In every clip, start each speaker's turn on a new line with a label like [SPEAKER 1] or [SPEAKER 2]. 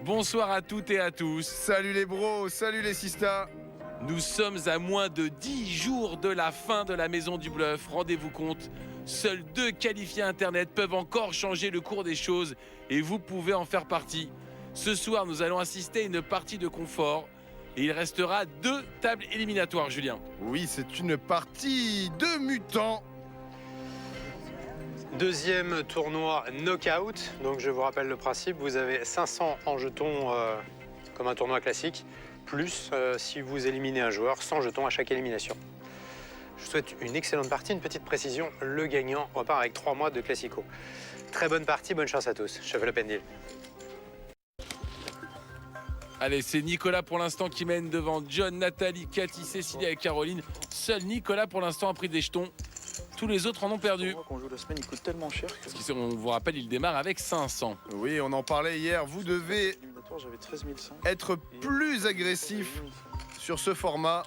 [SPEAKER 1] Bonsoir à toutes et à tous.
[SPEAKER 2] Salut les bros, salut les sistas.
[SPEAKER 1] Nous sommes à moins de 10 jours de la fin de la Maison du Bluff. Rendez-vous compte, seuls 2 qualifiés Internet peuvent encore changer le cours des choses et vous pouvez en faire partie. Ce soir, nous allons assister à une partie de confort et il restera 2 tables éliminatoires, Julien.
[SPEAKER 2] Oui, c'est une partie de mutants.
[SPEAKER 3] Deuxième tournoi knockout, donc je vous rappelle le principe, vous avez 500 en jetons comme un tournoi classique, plus si vous éliminez un joueur, 100 jetons à chaque élimination. Je vous souhaite une excellente partie, une petite précision, le gagnant repart avec 3 mois de classico. Très bonne partie, bonne chance à tous, Shuffle Up and Deal.
[SPEAKER 1] Allez, c'est Nicolas pour l'instant qui mène devant John, Nathalie, Cathy, Cécilia et Caroline. Seul Nicolas pour l'instant a pris des jetons. Tous les autres en ont perdu.
[SPEAKER 4] Quand on joue la semaine, il coûte tellement cher.
[SPEAKER 1] Parce qu'on vous rappelle, il démarre avec 500.
[SPEAKER 2] Oui, on en parlait hier. Vous devez
[SPEAKER 4] Éliminatoire, j'avais 13 100.
[SPEAKER 2] être plus agressif sur ce format.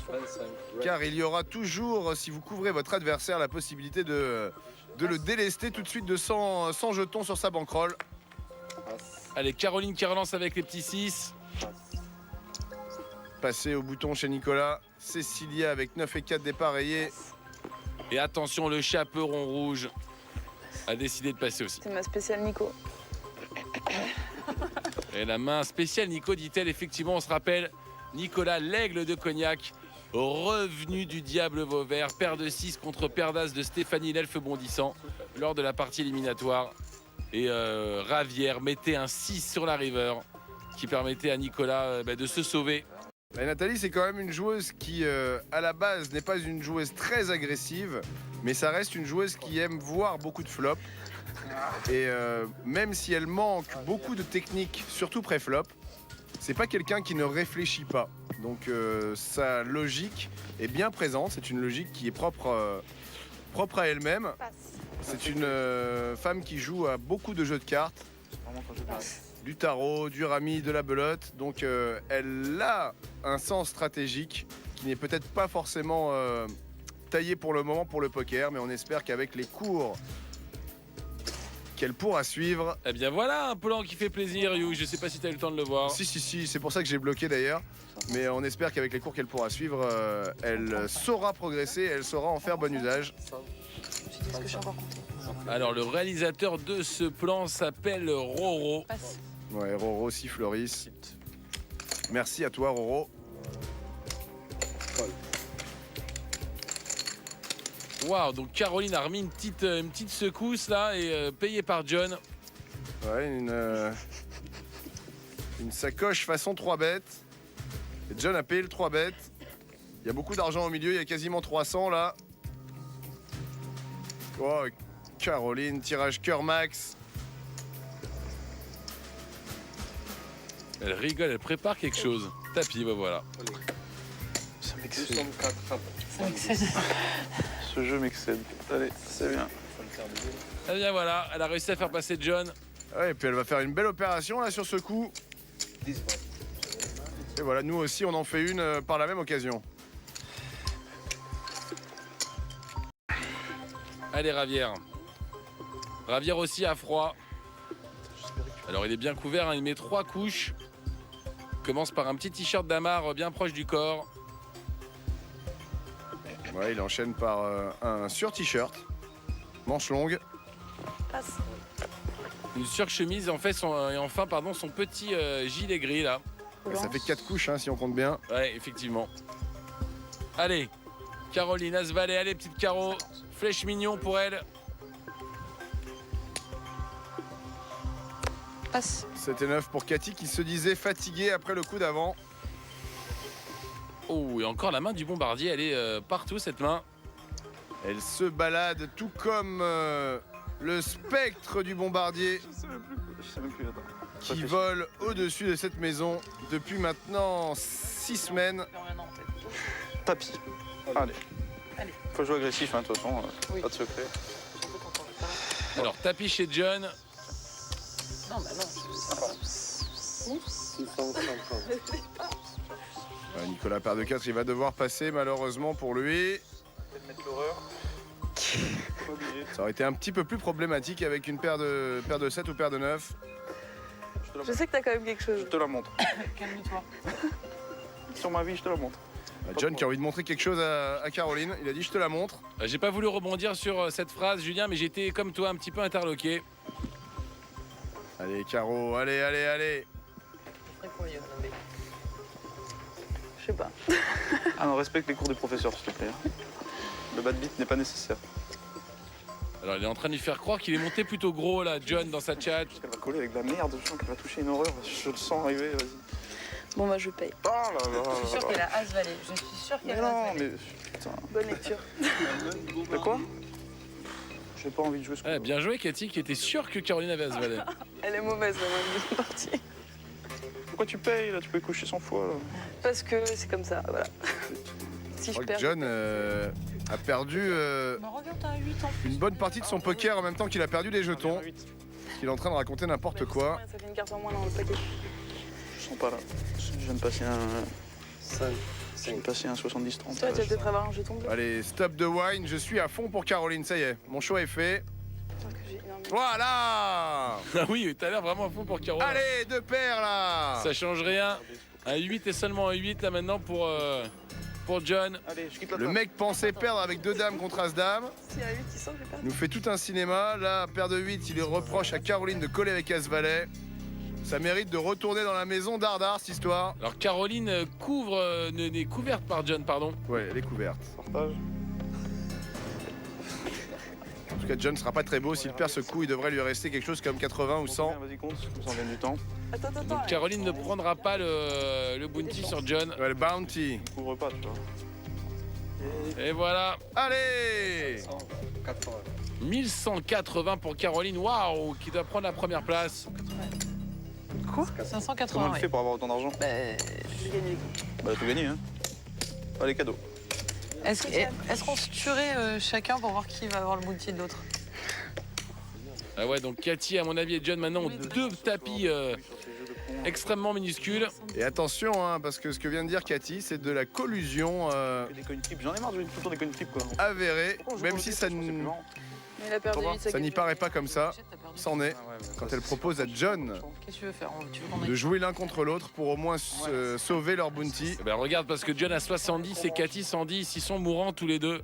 [SPEAKER 5] 25.
[SPEAKER 2] Car il y aura toujours, si vous couvrez votre adversaire, la possibilité de le délester tout de suite de 100 jetons sur sa bankroll.
[SPEAKER 1] Allez, Caroline qui relance avec les petits 6.
[SPEAKER 2] Passez au bouton chez Nicolas. Cécilia avec 9 et 4 dépareillés.
[SPEAKER 1] Et attention, le chaperon rouge a décidé de passer aussi.
[SPEAKER 5] C'est ma spéciale Nico.
[SPEAKER 1] Et la main spéciale Nico, dit-elle. Effectivement, on se rappelle, Nicolas, l'aigle de Cognac, revenu du diable Vauvert, paire de 6 contre paire d'as de Stéphanie, l'elfe bondissant, lors de la partie éliminatoire. Et Ravière mettait un 6 sur la river, qui permettait à Nicolas de se sauver.
[SPEAKER 2] Et Nathalie, c'est quand même une joueuse qui, à la base, n'est pas une joueuse très agressive, mais ça reste une joueuse qui aime voir beaucoup de flops. Et même si elle manque beaucoup de technique, surtout pré-flop, c'est pas quelqu'un qui ne réfléchit pas. Donc sa logique est bien présente. C'est une logique qui est propre à elle-même. C'est une femme qui joue à beaucoup de jeux de cartes.
[SPEAKER 4] Vraiment, quand je passe.
[SPEAKER 2] Du tarot, du rami, de la belote. Donc elle a un sens stratégique qui n'est peut-être pas forcément taillé pour le moment pour le poker, mais on espère qu'avec les cours qu'elle pourra suivre...
[SPEAKER 1] Eh bien voilà, un plan qui fait plaisir, You. Je sais pas si tu as eu le temps de le voir.
[SPEAKER 2] Si, c'est pour ça que j'ai bloqué d'ailleurs. Mais on espère qu'avec les cours qu'elle pourra suivre, elle saura progresser, elle saura en faire bon usage.
[SPEAKER 5] Est-ce que je suis encore compté?
[SPEAKER 1] Alors, le réalisateur de ce plan s'appelle Roro.
[SPEAKER 5] Passe.
[SPEAKER 2] Ouais, Roro siffleris. Merci à toi, Roro.
[SPEAKER 1] Waouh, donc Caroline a remis une petite secousse là et payée par John.
[SPEAKER 2] Ouais, une sacoche façon 3 bêtes. Et John a payé le 3 bêtes. Il y a beaucoup d'argent au milieu, il y a quasiment 300 là. Oh, Caroline, tirage cœur max.
[SPEAKER 1] Elle rigole, elle prépare quelque chose. Tapis, bah voilà.
[SPEAKER 4] Ça m'excède.
[SPEAKER 5] Ça m'excède.
[SPEAKER 4] Ce jeu m'excède. Allez, c'est bien.
[SPEAKER 1] Eh bien voilà, elle a réussi à faire passer John.
[SPEAKER 2] Ouais, et puis elle va faire une belle opération là sur ce coup. Et voilà, nous aussi on en fait une par la même occasion.
[SPEAKER 1] Allez, Ravière. Ravière aussi à froid. Alors il est bien couvert, hein, il met 3 couches. Commence par un petit t-shirt d'Amar bien proche du corps.
[SPEAKER 2] Ouais, il enchaîne par un sur-t-shirt, manche longue.
[SPEAKER 5] Passe.
[SPEAKER 1] Une surchemise en fait et enfin son petit gilet gris là.
[SPEAKER 2] Ça fait 4 couches hein, si on compte bien.
[SPEAKER 1] Ouais, effectivement. Allez, Caroline, As-Valet, allez petite Caro. Flèche mignon pour elle.
[SPEAKER 5] Passe.
[SPEAKER 2] 7 et 9 pour Cathy qui se disait fatiguée après le coup d'avant.
[SPEAKER 1] Oh, et encore la main du bombardier, elle est partout cette main.
[SPEAKER 2] Elle se balade tout comme le spectre du bombardier
[SPEAKER 4] Je sais même plus, attends.
[SPEAKER 2] qui vole au-dessus de cette maison depuis maintenant 6 semaines.
[SPEAKER 4] Tapis. Allez.
[SPEAKER 5] Allez.
[SPEAKER 4] Faut jouer agressif, hein, de toute façon.
[SPEAKER 5] Oui.
[SPEAKER 4] Pas de secret.
[SPEAKER 1] Alors, tapis chez John.
[SPEAKER 5] Non, bah non.
[SPEAKER 2] Nicolas paire de 4, il va devoir passer malheureusement pour lui.
[SPEAKER 4] Peut-être mettre l'horreur.
[SPEAKER 2] Ça aurait été un petit peu plus problématique avec une paire de 7 ou paire de 9.
[SPEAKER 6] Je sais que t'as quand même quelque chose.
[SPEAKER 4] Je te la montre.
[SPEAKER 5] Calme-toi.
[SPEAKER 4] Sur ma vie, je te la montre.
[SPEAKER 2] John qui a envie de montrer quelque chose à Caroline. Il a dit je te la montre.
[SPEAKER 1] J'ai pas voulu rebondir sur cette phrase, Julien, mais j'étais comme toi un petit peu interloqué.
[SPEAKER 2] Allez Caro, allez, allez, allez.
[SPEAKER 5] C'est très curieux, non, mais-
[SPEAKER 6] Je sais pas.
[SPEAKER 4] Ah non, respecte les cours des professeurs, s'il te plaît. Le bad beat n'est pas nécessaire.
[SPEAKER 1] Alors il est en train de lui faire croire qu'il est monté plutôt gros là, John, dans sa chat.
[SPEAKER 4] Elle va coller avec de la merde, je sens qu'elle va toucher une horreur. Je le sens arriver, vas-y.
[SPEAKER 6] Bon bah je paye.
[SPEAKER 4] Oh là là
[SPEAKER 5] Je suis sûre
[SPEAKER 4] là
[SPEAKER 5] qu'elle
[SPEAKER 4] là.
[SPEAKER 5] a As Valet. Je suis sûre
[SPEAKER 4] Mais
[SPEAKER 5] qu'elle a As
[SPEAKER 4] non,
[SPEAKER 5] Valet.
[SPEAKER 4] mais putain.
[SPEAKER 6] Bonne lecture.
[SPEAKER 4] De quoi? J'ai pas envie de jouer ce coup.
[SPEAKER 1] Ouais, bien joué Cathy, qui était sûre que Caroline avait As Valet.
[SPEAKER 6] Elle est mauvaise la deuxième partie.
[SPEAKER 4] Pourquoi tu payes là? Tu peux coucher 100 fois là.
[SPEAKER 6] Parce que c'est comme ça, voilà. Si
[SPEAKER 2] Je
[SPEAKER 6] je
[SPEAKER 2] crois que
[SPEAKER 6] perds.
[SPEAKER 2] John a perdu
[SPEAKER 5] Bah regarde, t'as 8 ans.
[SPEAKER 2] une bonne partie de son poker en même temps qu'il a perdu des jetons. Il est en train de raconter n'importe quoi.
[SPEAKER 6] Ça fait une carte en moins dans le paquet.
[SPEAKER 4] Je sens pas là. Je viens de passer un 70-30.
[SPEAKER 6] Toi, tu vas peut-être avoir un jeton bleu.
[SPEAKER 2] Allez, stop de wine, je suis à fond pour Caroline, ça y est, mon choix est fait.
[SPEAKER 6] Attends que j'ai énormément.
[SPEAKER 2] Voilà.
[SPEAKER 1] Ah oui, t'as l'air vraiment fou pour Caro.
[SPEAKER 2] Allez, deux paires là.
[SPEAKER 1] Ça change rien. Un 8 et seulement un 8 là maintenant pour John.
[SPEAKER 4] Allez, je quitte la
[SPEAKER 2] Le
[SPEAKER 4] table.
[SPEAKER 2] mec pensait perdre avec deux dames contre as-dame.
[SPEAKER 6] S'il y a 8 qui sort, je vais perdre.
[SPEAKER 2] Nous fait tout un cinéma. Là, paire de 8, il reproche à Caroline de coller avec as-valet. Ça mérite de retourner dans la maison d'Ardar, cette histoire.
[SPEAKER 1] Alors Caroline n'est couverte par John, pardon.
[SPEAKER 2] Ouais, elle est couverte.
[SPEAKER 4] Partage.
[SPEAKER 2] En tout cas, John sera pas très beau. S'il perd ce coup, il devrait lui rester quelque chose comme 80 ou 100.
[SPEAKER 4] Vas-y, compte, comme ça on gagne du temps.
[SPEAKER 6] Attends, attends,
[SPEAKER 1] Donc
[SPEAKER 6] attends.
[SPEAKER 1] Caroline ne prendra pas le bounty sur John.
[SPEAKER 2] Ouais, le bounty.
[SPEAKER 4] Couvre pas, tu vois.
[SPEAKER 1] Et voilà,
[SPEAKER 2] Allez.
[SPEAKER 1] 1180 pour Caroline, waouh, qui doit prendre la première place.
[SPEAKER 4] Comment
[SPEAKER 5] 580,
[SPEAKER 4] elle
[SPEAKER 5] ouais.
[SPEAKER 4] fait pour avoir autant d'argent?
[SPEAKER 6] J'ai gagné.
[SPEAKER 4] Bah, tout gagné, hein. Allez, cadeau.
[SPEAKER 5] Est-ce qu'on se tuerait chacun pour voir qui va avoir le bounty de l'autre?
[SPEAKER 1] Ah ouais, donc Cathy, à mon avis, et John maintenant ont deux tapis extrêmement minuscules.
[SPEAKER 2] Et attention, hein, parce que ce que vient de dire Cathy, c'est de la collusion
[SPEAKER 4] Des coin flips, j'en ai marre de jouer tout le temps des coin flips quoi.
[SPEAKER 2] avérée,
[SPEAKER 4] Pourquoi on joue
[SPEAKER 2] même
[SPEAKER 4] pas au
[SPEAKER 2] si
[SPEAKER 4] dé,
[SPEAKER 2] ça
[SPEAKER 4] c'est plus marrant.
[SPEAKER 6] Mais il a perdu
[SPEAKER 4] Comment
[SPEAKER 6] 8, ça
[SPEAKER 2] ça n'y
[SPEAKER 6] gagne.
[SPEAKER 2] paraît pas comme ça. C'en est. Quand elle propose à John
[SPEAKER 5] Qu'est-ce que tu veux faire? Tu veux qu'on
[SPEAKER 2] de
[SPEAKER 5] aille-
[SPEAKER 2] jouer l'un contre l'autre pour au moins sauver leur bounty.
[SPEAKER 1] Eh ben regarde, parce que John a 70 et Cathy 110, ils sont mourants tous les deux.